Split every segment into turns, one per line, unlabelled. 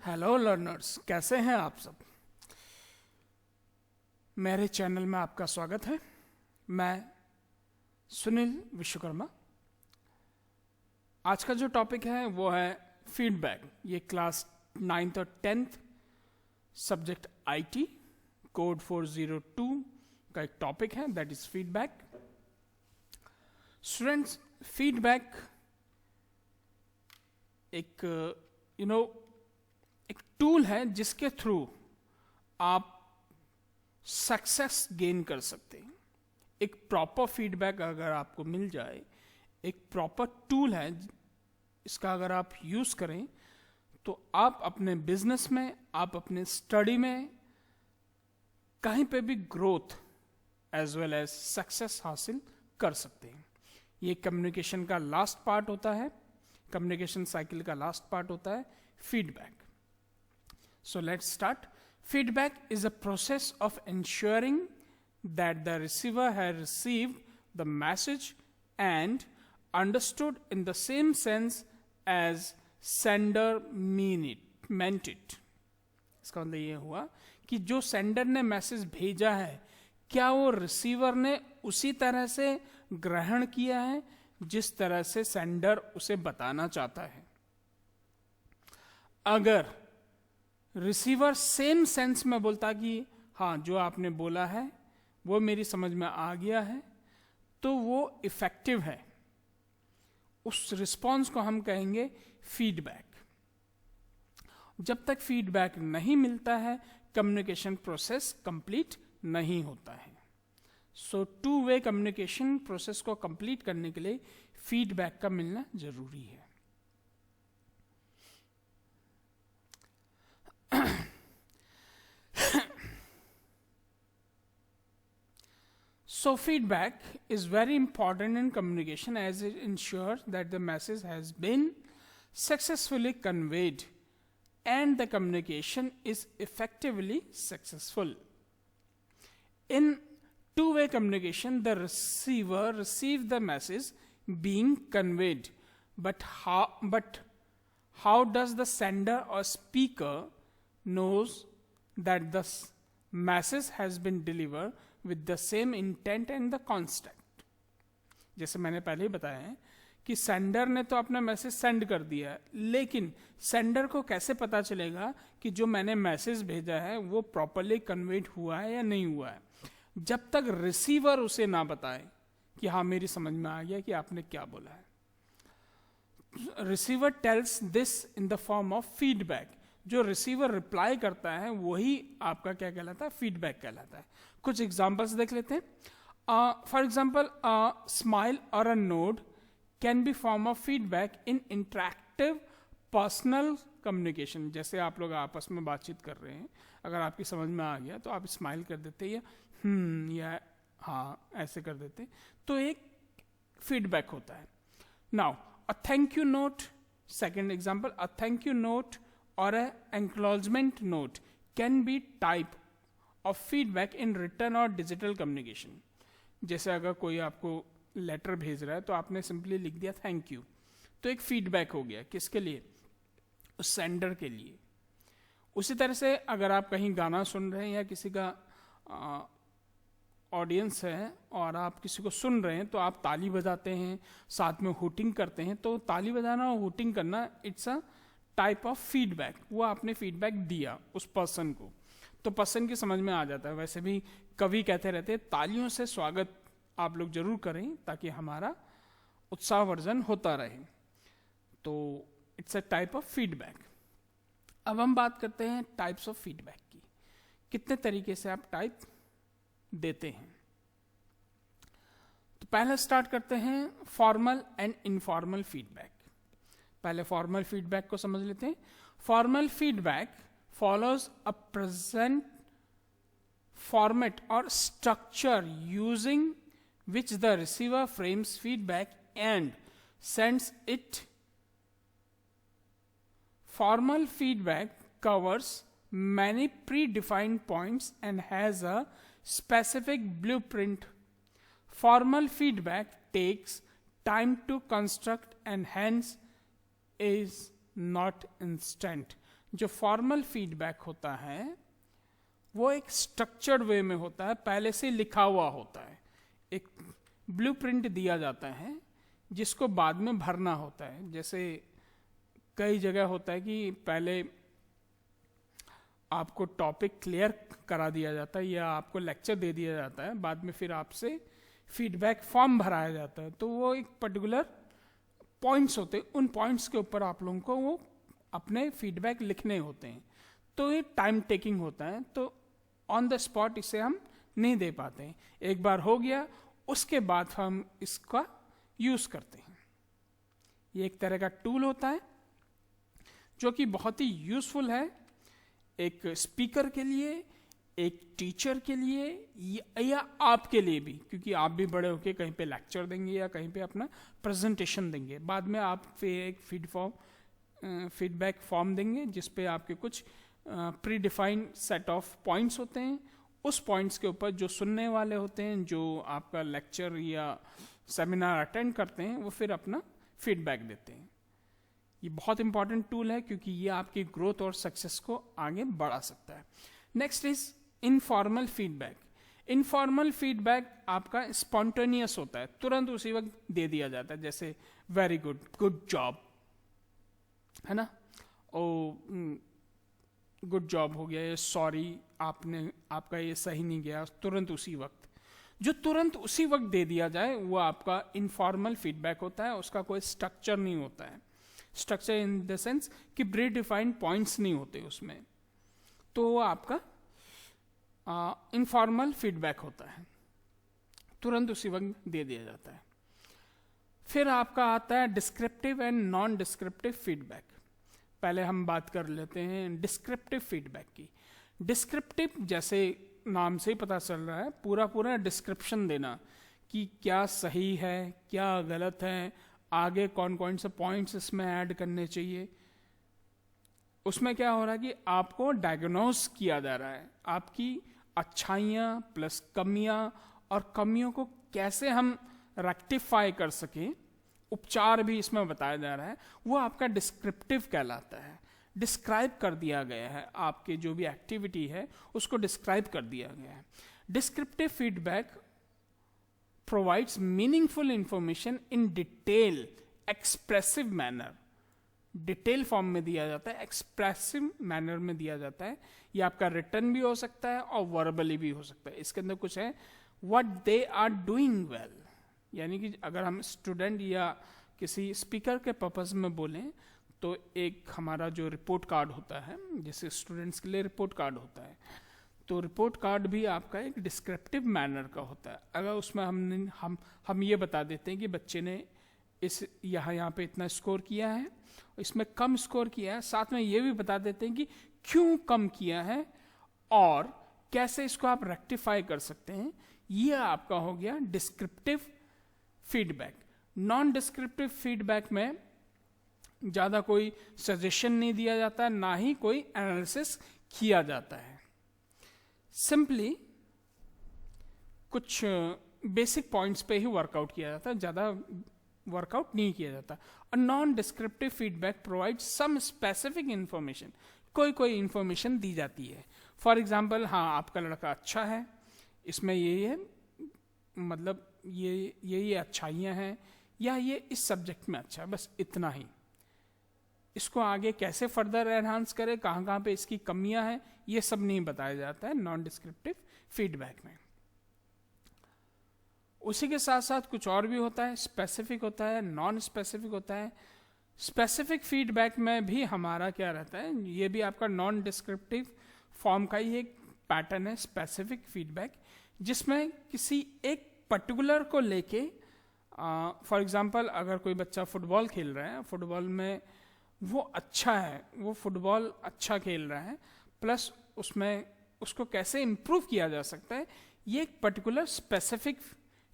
Hello learners, कैसे हैं आप सब। मेरे चैनल में आपका स्वागत है। मैं सुनील विश्वकर्मा। आज का जो टॉपिक है वो है फीडबैक। ये क्लास 9th और 10th सब्जेक्ट आईटी कोड 402 का एक टॉपिक है, that is feedback. Students, feedback एक एक टूल है जिसके थ्रू आप सक्सेस गेन कर सकते हैं। एक प्रॉपर फीडबैक अगर आपको मिल जाए, एक प्रॉपर टूल है, इसका अगर आप यूज करें तो आप अपने बिजनेस में, आप अपने स्टडी में, कहीं पे भी growth as well as success हासिल कर सकते हैं। ये कम्युनिकेशन का लास्ट पार्ट होता है, कम्युनिकेशन साइकिल का लास्ट पार्ट होता है feedback. So let's start. Feedback is a process of ensuring that the receiver has received the message and understood in the same sense as sender meant it. इसका मतलब ये हुआ कि जो sender ने मैसेज भेजा है, क्या वो रिसीवर ने उसी तरह से ग्रहण किया है जिस तरह से सेंडर उसे बताना चाहता है। अगर रिसीवर सेम सेंस में बोलता कि हाँ, जो आपने बोला है वो मेरी समझ में आ गया है, तो वो इफेक्टिव है। उस रिस्पॉन्स को हम कहेंगे फीडबैक। जब तक फीडबैक नहीं मिलता है, कम्युनिकेशन प्रोसेस कंप्लीट नहीं होता है। सो टू वे कम्युनिकेशन प्रोसेस को कंप्लीट करने के लिए फीडबैक का मिलना जरूरी है। So feedback is very important in communication as it ensures that the message has been successfully conveyed and the communication is effectively successful. In two-way communication, the receiver receives the message being conveyed, but how does the sender or speaker knows that the message has been delivered with the same intent and the context? जैसे मैंने पहले ही बताया है कि sender ने तो अपना message send कर दिया है, लेकिन सेंडर को कैसे पता चलेगा कि जो मैंने मैसेज भेजा है वो प्रॉपरली कन्वेड हुआ है या नहीं हुआ है, जब तक रिसीवर उसे ना बताए कि हाँ, मेरी समझ में आ गया कि आपने क्या बोला है। Receiver tells this in the form of feedback. जो रिसीवर रिप्लाई करता है वही आपका क्या कहलाता है, फीडबैक कहलाता है। कुछ एग्जांपल्स देख लेते हैं। फॉर एग्जांपल, स्माइल और a node can be form of feedback in interactive personal communication. जैसे आप लोग आपस में बातचीत कर रहे हैं, अगर आपकी समझ में आ गया तो आप स्माइल कर देते या हाँ ऐसे कर देते, तो एक फीडबैक होता है। Now a thank you note, second example, a thank you note or an acknowledgement note can be type of feedback in written or digital communication. जैसे अगर कोई आपको लेटर भेज रहा है तो आपने सिंपली लिख दिया थैंक यू, तो एक फीडबैक हो गया। किसके लिए? उस सेंडर के लिए। उसी तरह से अगर आप कहीं गाना सुन रहे हैं या किसी का ऑडियंस है और आप किसी को सुन रहे हैं तो आप ताली बजाते हैं, साथ में हुटिंग करते हैं, तो ताली बजाना और हुटिंग करना it's a type of feedback. वो आपने फीडबैक दिया उस पर्सन को, तो पर्सन की समझ में आ जाता है। वैसे भी कवि कहते रहते हैं तालियों से स्वागत आप लोग जरूर करें ताकि हमारा उत्साहवर्धन होता रहे। तो it's a type of feedback. अब हम बात करते हैं टाइप्स ऑफ फीडबैक की। कितने तरीके से आप टाइप देते हैं। तो पहले स्टार्ट करते हैं फॉर्मल एंड इनफॉर्मल फीडबैक। पहले फॉर्मल फीडबैक को समझ लेते हैं। Formal feedback follows a present format और structure using which the receiver frames feedback and sends it. Formal feedback covers many predefined points and has a specific blueprint. Formal feedback takes time to construct and hence is not instant. जो formal feedback होता है वो एक structured way में होता है, पहले से लिखा हुआ होता है, एक ब्लूप्रिंट दिया जाता है जिसको बाद में भरना होता है। जैसे कई जगह होता है कि पहले आपको टॉपिक क्लियर करा दिया जाता है या आपको लेक्चर दे दिया जाता है, बाद में फिर आपसे फीडबैक फॉर्म भराया जाता है, तो वो एक पर्टिकुलर पॉइंट्स होते हैं, उन पॉइंट्स के ऊपर आप लोगों को वो अपने फीडबैक लिखने होते हैं। तो ये टाइम टेकिंग होता है, तो ऑन द स्पॉट इसे हम नहीं दे पाते हैं। एक बार हो गया उसके बाद हम इसका यूज करते हैं। ये एक तरह का टूल होता है जो कि बहुत ही यूजफुल है एक स्पीकर के लिए, एक टीचर के लिए या आपके लिए भी, क्योंकि आप भी बड़े होके कहीं पे लेक्चर देंगे या कहीं पे अपना प्रेजेंटेशन देंगे, बाद में आप फिर एक फीडबैक फॉर्म देंगे जिसपे आपके कुछ pre defined set of points होते हैं। उस पॉइंट्स के ऊपर जो सुनने वाले होते हैं, जो आपका लेक्चर या सेमिनार अटेंड करते हैं, वो फिर अपना फीडबैक देते हैं। ये बहुत इंपॉर्टेंट टूल है क्योंकि ये आपकी ग्रोथ और सक्सेस को आगे बढ़ा सकता है। Next is informal feedback. Informal feedback आपका स्पॉन्टेनियस होता है, तुरंत उसी वक्त दे दिया जाता है, जैसे वेरी गुड, गुड जॉब, है ना, ओ गुड जॉब हो गया, ये सॉरी आपका ये सही नहीं गया, तुरंत उसी वक्त। जो तुरंत उसी वक्त दे दिया जाए वो आपका इनफॉर्मल फीडबैक होता है, उसका कोई स्ट्रक्चर नहीं होता है। स्ट्रक्चर इन द सेंस कि प्री डिफाइंड पॉइंट्स नहीं होते उसमें, तो वो आपका इनफॉर्मल फीडबैक होता है, तुरंत उसी वक्त दे दिया जाता है। फिर आपका आता है descriptive and non descriptive feedback. पहले हम बात कर लेते हैं डिस्क्रिप्टिव फीडबैक की। डिस्क्रिप्टिव जैसे नाम से ही पता चल रहा है, पूरा डिस्क्रिप्शन देना कि क्या सही है, क्या गलत है, आगे कौन कौन से पॉइंट्स इसमें ऐड करने चाहिए। उसमें क्या हो रहा है कि आपको डायग्नोस किया जा रहा है, आपकी अच्छाइयाँ प्लस कमियाँ, और कमियों को कैसे हम रेक्टिफाई कर सकें, उपचार भी इसमें बताया जा रहा है, वो आपका डिस्क्रिप्टिव कहलाता है। डिस्क्राइब कर दिया गया है, आपके जो भी एक्टिविटी है उसको डिस्क्राइब कर दिया गया है। Descriptive feedback provides meaningful information in detail expressive manner. Detail form में दिया जाता है, एक्सप्रेसिव मैनर में दिया जाता है। ये आपका रिटर्न भी हो सकता है और वर्बली भी हो सकता है। इसके अंदर कुछ है what they are doing well, यानी कि अगर हम स्टूडेंट या किसी स्पीकर के पर्पस में बोलें तो एक हमारा जो रिपोर्ट कार्ड होता है, जैसे स्टूडेंट्स के लिए रिपोर्ट कार्ड होता है, तो रिपोर्ट कार्ड भी आपका एक डिस्क्रिप्टिव मैनर का होता है। अगर उसमें हम ये बता देते हैं कि बच्चे ने इस यहाँ पे इतना स्कोर किया है, इसमें कम स्कोर किया है, साथ में ये भी बता देते हैं कि क्यों कम किया है और कैसे इसको आप रेक्टिफाई कर सकते हैं, ये आपका हो गया descriptive feedback. Non descriptive feedback में ज़्यादा कोई सजेशन नहीं दिया जाता है, ना ही कोई एनालिसिस किया जाता है। सिंपली कुछ बेसिक पॉइंट्स पे ही वर्कआउट किया जाता है, ज़्यादा वर्कआउट नहीं किया जाता। और non descriptive feedback provide some specific information, कोई इंफॉर्मेशन दी जाती है। फॉर एग्जाम्पल, हाँ आपका लड़का अच्छा है, इसमें ये है, मतलब ये अच्छाइयाँ हैं, या ये इस सब्जेक्ट में अच्छा है, बस इतना ही। इसको आगे कैसे फर्दर एनहांस करें, कहाँ पे इसकी कमियां हैं, ये सब नहीं बताया जाता है नॉन डिस्क्रिप्टिव फीडबैक में। उसी के साथ साथ कुछ और भी होता है, स्पेसिफिक होता है, नॉन स्पेसिफिक होता है। स्पेसिफिक फीडबैक में भी हमारा क्या रहता है, ये भी आपका नॉन डिस्क्रिप्टिव फॉर्म का ही एक पैटर्न है, स्पेसिफिक फीडबैक, जिसमें किसी एक पर्टिकुलर को लेके, फॉर एग्जांपल अगर कोई बच्चा फुटबॉल खेल रहा है, फुटबॉल में वो अच्छा है, वो फुटबॉल अच्छा खेल रहा है, प्लस उसमें उसको कैसे इम्प्रूव किया जा सकता है, ये एक पर्टिकुलर स्पेसिफिक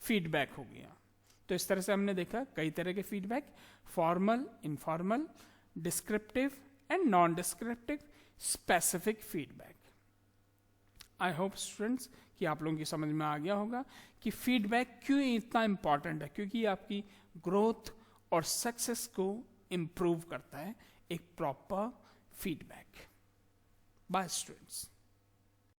फीडबैक हो गया। तो इस तरह से हमने देखा कई तरह के feedback, formal, informal, descriptive and non descriptive, specific feedback. I hope students कि आप लोगों की समझ में आ गया होगा कि फीडबैक क्यों इतना इंपॉर्टेंट है, क्योंकि ये आपकी ग्रोथ और सक्सेस को इम्प्रूव करता है, एक प्रॉपर फीडबैक। by students.